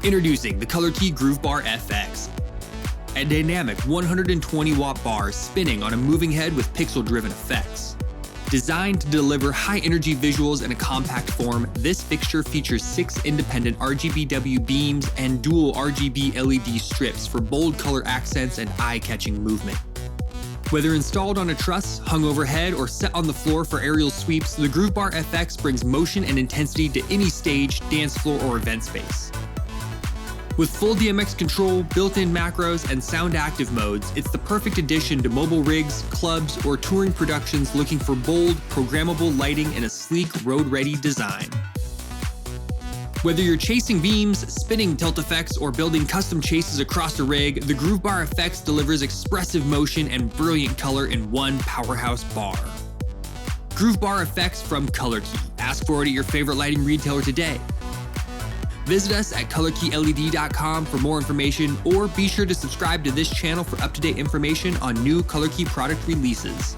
Introducing the ColorKey GrooveBar FX, a dynamic 120-watt bar spinning on a moving head with pixel-driven effects. Designed to deliver high-energy visuals in a compact form, this fixture features 6 independent RGBW beams and dual RGB LED strips for bold color accents and eye-catching movement. Whether installed on a truss, hung overhead, or set on the floor for aerial sweeps, the GrooveBar FX brings motion and intensity to any stage, dance floor, or event space. With full DMX control, built-in macros, and sound-active modes, it's the perfect addition to mobile rigs, clubs, or touring productions looking for bold, programmable lighting in a sleek, road-ready design. Whether you're chasing beams, spinning tilt effects, or building custom chases across a rig, the GrooveBar FX delivers expressive motion and brilliant color in one powerhouse bar. GrooveBar FX from ColorKey. Ask for it at your favorite lighting retailer today. Visit us at ColorKeyLED.com for more information, or be sure to subscribe to this channel for up-to-date information on new ColorKey product releases.